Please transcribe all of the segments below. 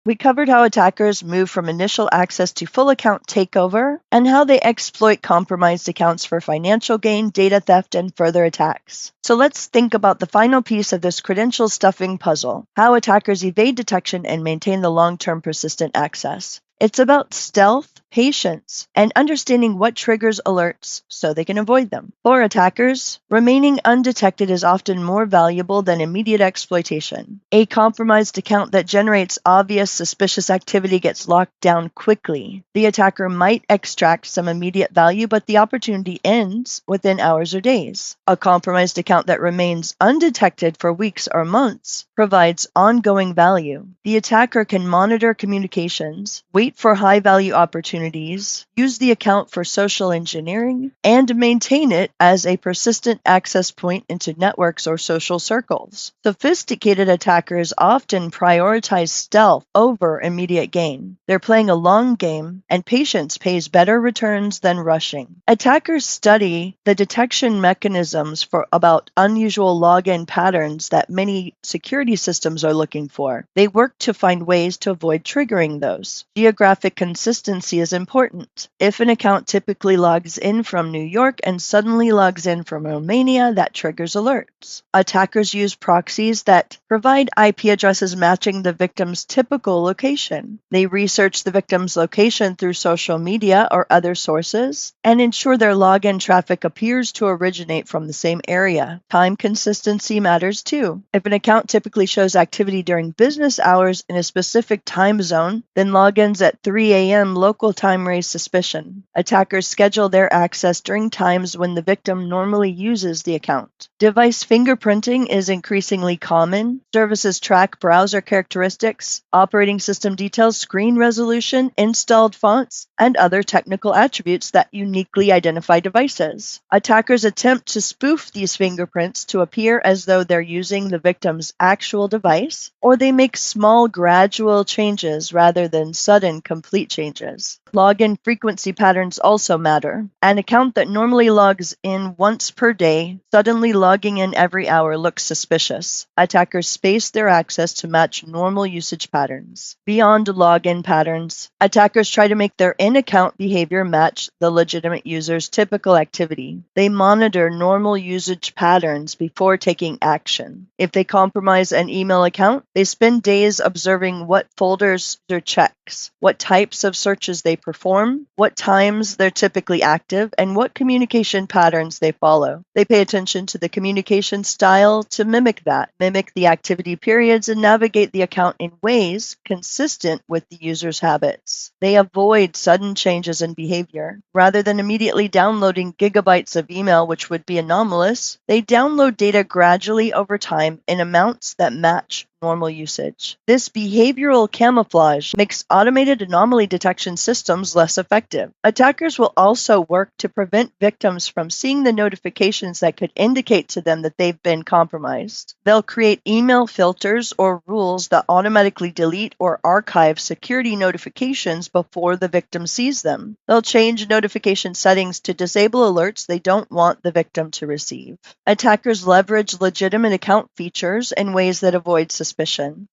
We covered how attackers move from initial access to full account takeover and how they exploit compromised accounts for financial gain, data theft, and further attacks. So let's think about the final piece of this credential stuffing puzzle, how attackers evade detection and maintain the long-term persistent access. It's about stealth, patience, and understanding what triggers alerts so they can avoid them. For attackers, remaining undetected is often more valuable than immediate exploitation. A compromised account that generates obvious suspicious activity gets locked down quickly. The attacker might extract some immediate value, but the opportunity ends within hours or days. A compromised account that remains undetected for weeks or months provides ongoing value. The attacker can monitor communications, wait for high-value opportunities, use the account for social engineering, and maintain it as a persistent access point into networks or social circles. Sophisticated attackers often prioritize stealth over immediate gain. They're playing a long game, and patience pays better returns than rushing. Attackers study the detection mechanisms for about unusual login patterns that many security systems are looking for. They work to find ways to avoid triggering those. Geographic consistency is important. If an account typically logs in from New York and suddenly logs in from Romania, that triggers alerts. Attackers use proxies that provide IP addresses matching the victim's typical location. They research the victim's location through social media or other sources and ensure their login traffic appears to originate from the same area. Time consistency matters too. If an account typically shows activity during business hours in a specific time zone, then logins at 3 a.m. local time raise suspicion. Attackers schedule their access during times when the victim normally uses the account. Device fingerprinting is increasingly common. Services track browser characteristics, operating system details, screen resolution, installed fonts, and other technical attributes that uniquely identify devices. Attackers attempt to spoof these fingerprints to appear as though they're using the victim's actual device, or they make small gradual changes rather than sudden complete changes. Login frequency patterns also matter. An account that normally logs in once per day, suddenly logging in every hour looks suspicious. Attackers space their access to match normal usage patterns. Beyond login patterns, attackers try to make their in-account behavior match the legitimate user's typical activity. They monitor normal usage patterns before taking action. If they compromise an email account, they spend days observing what folders or checks, what types of searches they perform, what times they're typically active, and what communication patterns they follow. They pay attention to the communication style to mimic the activity periods, and navigate the account in ways consistent with the user's habits. They avoid sudden changes in behavior. Rather than immediately downloading gigabytes of email, which would be anomalous, they download data gradually over time in amounts that match normal usage. This behavioral camouflage makes automated anomaly detection systems less effective. Attackers will also work to prevent victims from seeing the notifications that could indicate to them that they've been compromised. They'll create email filters or rules that automatically delete or archive security notifications before the victim sees them. They'll change notification settings to disable alerts they don't want the victim to receive. Attackers leverage legitimate account features in ways that avoid suspicion.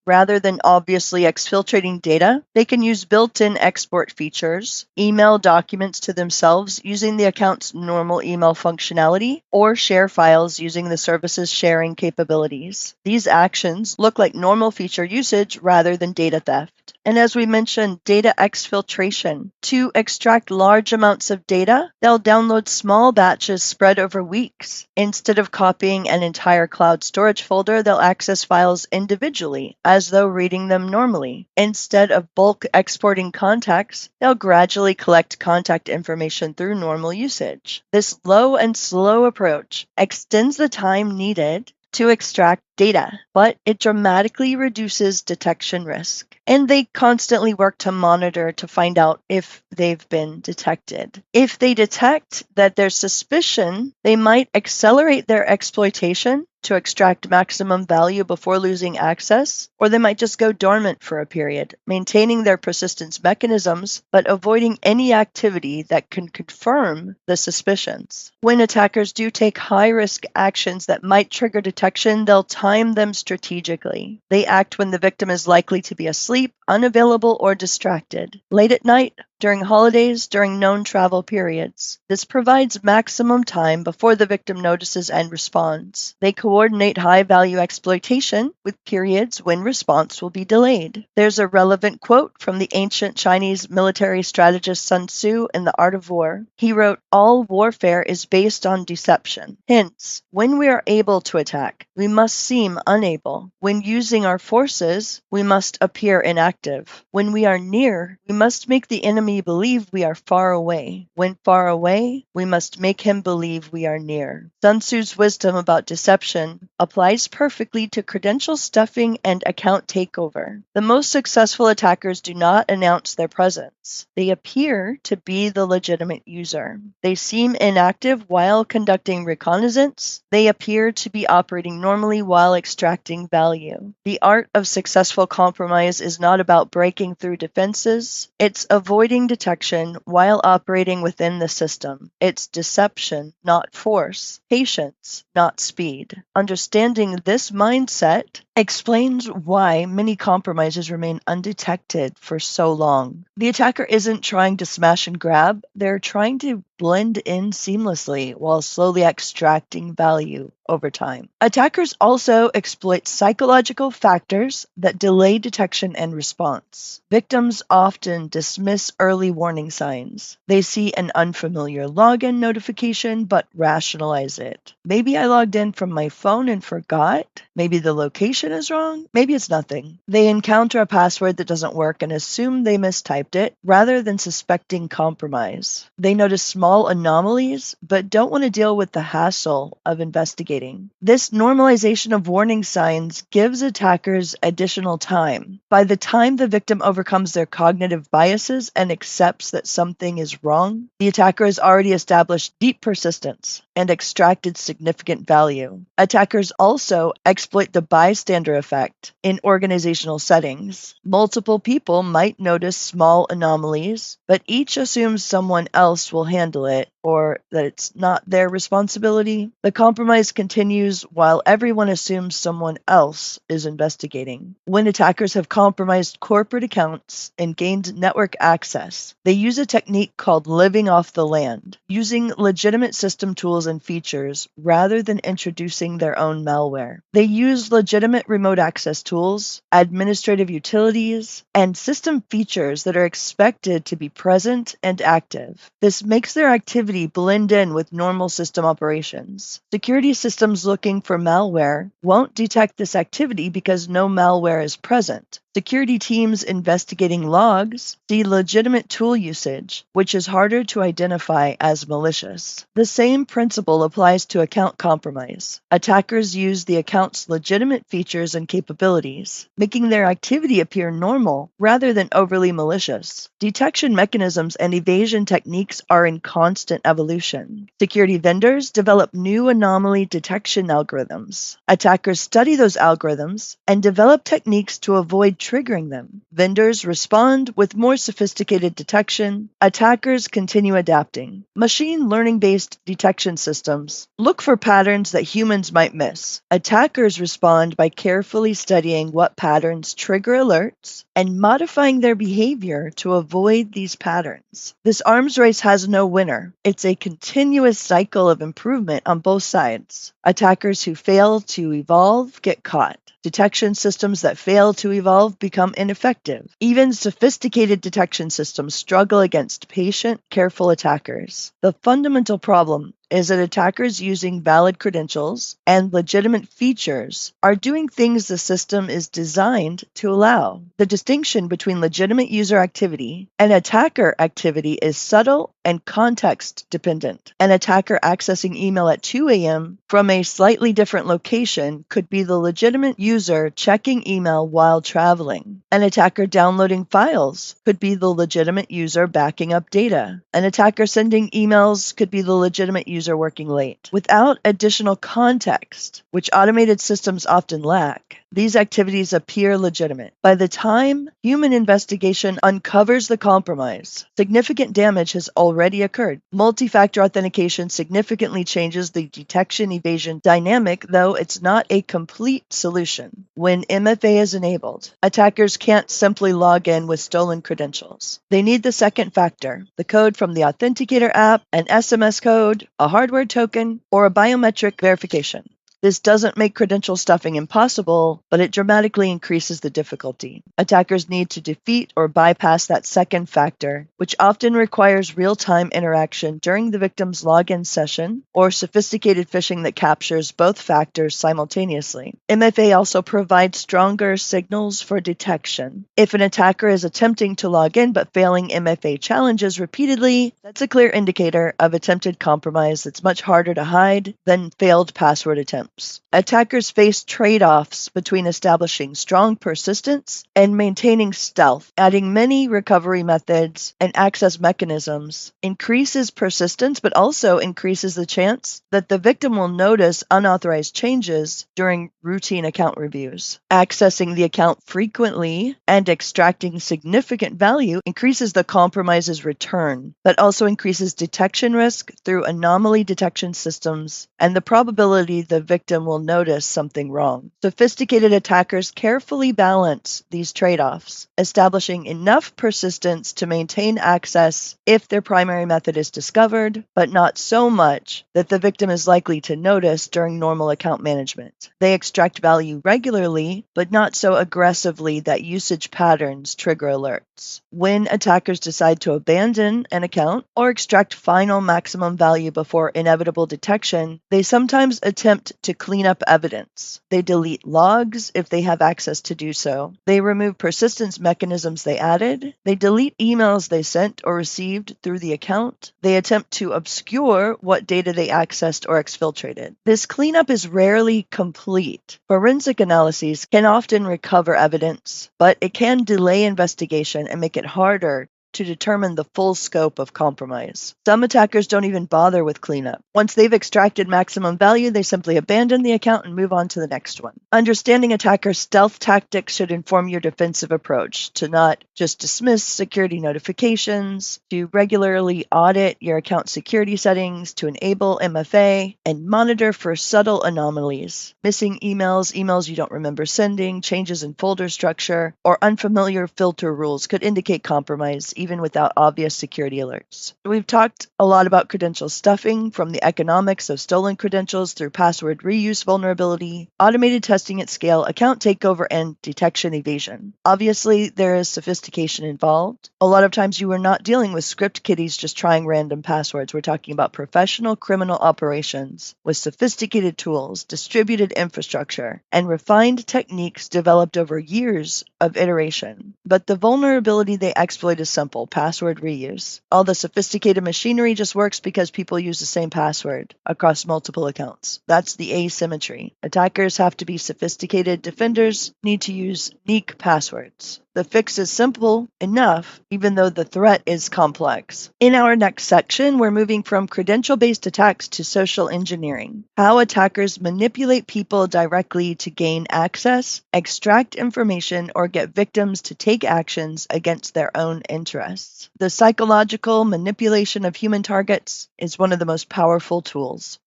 Rather than obviously exfiltrating data, they can use built-in export features, email documents to themselves using the account's normal email functionality, or share files using the service's sharing capabilities. These actions look like normal feature usage rather than data theft. And as we mentioned, data exfiltration. To extract large amounts of data, they'll download small batches spread over weeks. Instead of copying an entire cloud storage folder, they'll access files individually, as though reading them normally. Instead of bulk exporting contacts, they'll gradually collect contact information through normal usage. This low and slow approach extends the time needed to extract data, but it dramatically reduces detection risk. And they constantly work to monitor to find out if they've been detected. If they detect that there's suspicion, they might accelerate their exploitation to extract maximum value before losing access, or they might just go dormant for a period, maintaining their persistence mechanisms but avoiding any activity that can confirm the suspicions. When attackers do take high-risk actions that might trigger detection, they'll time them strategically. They act when the victim is likely to be asleep, unavailable, or distracted. Late at night, during holidays, during known travel periods. This provides maximum time before the victim notices and responds. They coordinate high-value exploitation with periods when response will be delayed. There's a relevant quote from the ancient Chinese military strategist Sun Tzu in The Art of War. He wrote, "All warfare is based on deception. Hence, when we are able to attack, we must seem unable. When using our forces, we must appear inactive. When we are near, we must make the enemy believe we are far away. When far away, we must make him believe we are near." Sun Tzu's wisdom about deception applies perfectly to credential stuffing and account takeover. The most successful attackers do not announce their presence. They appear to be the legitimate user. They seem inactive while conducting reconnaissance. They appear to be operating normally while extracting value. The art of successful compromise is not about breaking through defenses. It's avoiding detection while operating within the system. It's deception, not force. Patience, not speed. Understanding this mindset explains why many compromises remain undetected for so long. The attacker isn't trying to smash and grab, they're trying to blend in seamlessly while slowly extracting value over time. Attackers also exploit psychological factors that delay detection and response. Victims often dismiss early warning signs. They see an unfamiliar login notification but rationalize it. Maybe I logged in from my phone and forgot. Maybe the location is wrong. Maybe it's nothing. They encounter a password that doesn't work and assume they mistyped it rather than suspecting compromise. They notice small anomalies but don't want to deal with the hassle of investigating. This normalization of warning signs gives attackers additional time. By the time the victim overcomes their cognitive biases and accepts that something is wrong, the attacker has already established deep persistence and extracted significant value. Attackers also exploit the bystander effect in organizational settings. Multiple people might notice small anomalies, but each assumes someone else will handle it or that it's not their responsibility. The compromise continues while everyone assumes someone else is investigating. When attackers have compromised corporate accounts and gained network access, they use a technique called living off the land, using legitimate system tools and features rather than introducing their own malware. They use legitimate remote access tools, administrative utilities, and system features that are expected to be present and active. This makes their activity blend in with normal system operations. Security systems looking for malware won't detect this activity because no malware is present. Security teams investigating logs see legitimate tool usage, which is harder to identify as malicious. The same principle applies to account compromise. Attackers use the account's legitimate features and capabilities, making their activity appear normal rather than overly malicious. Detection mechanisms and evasion techniques are in constant evolution. Security vendors develop new anomaly detection algorithms. Attackers study those algorithms and develop techniques to avoid triggering them. Vendors respond with more sophisticated detection. Attackers continue adapting. Machine learning-based detection systems look for patterns that humans might miss. Attackers respond by carefully studying what patterns trigger alerts and modifying their behavior to avoid these patterns. This arms race has no winner. It's a continuous cycle of improvement on both sides. Attackers who fail to evolve get caught. Detection systems that fail to evolve become ineffective. Even sophisticated detection systems struggle against patient, careful attackers. The fundamental problem is that attackers using valid credentials and legitimate features are doing things the system is designed to allow. The distinction between legitimate user activity and attacker activity is subtle and context dependent. An attacker accessing email at 2 a.m. from a slightly different location could be the legitimate user checking email while traveling. An attacker downloading files could be the legitimate user backing up data. An attacker sending emails could be the legitimate user user working late. Without additional context, which automated systems often lack, these activities appear legitimate. By the time human investigation uncovers the compromise, significant damage has already occurred. Multi-factor authentication significantly changes the detection-evasion dynamic, though it's not a complete solution. When MFA is enabled, attackers can't simply log in with stolen credentials. They need the second factor, the code from the authenticator app, an SMS code, a hardware token, or a biometric verification. This doesn't make credential stuffing impossible, but it dramatically increases the difficulty. Attackers need to defeat or bypass that second factor, which often requires real-time interaction during the victim's login session or sophisticated phishing that captures both factors simultaneously. MFA also provides stronger signals for detection. If an attacker is attempting to log in but failing MFA challenges repeatedly, that's a clear indicator of attempted compromise that's much harder to hide than failed password attempts. Attackers face trade-offs between establishing strong persistence and maintaining stealth. Adding many recovery methods and access mechanisms increases persistence, but also increases the chance that the victim will notice unauthorized changes during routine account reviews. Accessing the account frequently and extracting significant value increases the compromise's return, but also increases detection risk through anomaly detection systems and the probability the victim will notice something wrong. Sophisticated attackers carefully balance these trade-offs, establishing enough persistence to maintain access if their primary method is discovered, but not so much that the victim is likely to notice during normal account management. They extract value regularly, but not so aggressively that usage patterns trigger alerts. When attackers decide to abandon an account or extract final maximum value before inevitable detection, they sometimes attempt to clean up evidence. They delete logs if they have access to do so. They remove persistence mechanisms they added. They delete emails they sent or received through the account. They attempt to obscure what data they accessed or exfiltrated. This cleanup is rarely complete. Forensic analyses can often recover evidence, but it can delay investigation and make it harder to determine the full scope of compromise. Some attackers don't even bother with cleanup. Once they've extracted maximum value, they simply abandon the account and move on to the next one. Understanding attacker stealth tactics should inform your defensive approach, to not just dismiss security notifications, to regularly audit your account security settings, to enable MFA, and monitor for subtle anomalies. Missing emails, emails you don't remember sending, changes in folder structure, or unfamiliar filter rules could indicate compromise, even without obvious security alerts. We've talked a lot about credential stuffing, from the economics of stolen credentials through password reuse vulnerability, automated testing at scale, account takeover, and detection evasion. Obviously, there is sophistication involved. A lot of times you are not dealing with script kiddies just trying random passwords. We're talking about professional criminal operations with sophisticated tools, distributed infrastructure, and refined techniques developed over years of iteration. But the vulnerability they exploit is simple: password reuse. All the sophisticated machinery just works because people use the same password across multiple accounts. That's the asymmetry. Attackers have to be sophisticated. Defenders need to use unique passwords. The fix is simple enough, even though the threat is complex. In our next section, we're moving from credential-based attacks to social engineering. How attackers manipulate people directly to gain access, extract information, or get victims to take actions against their own interests. The psychological manipulation of human targets is one of the most powerful tools.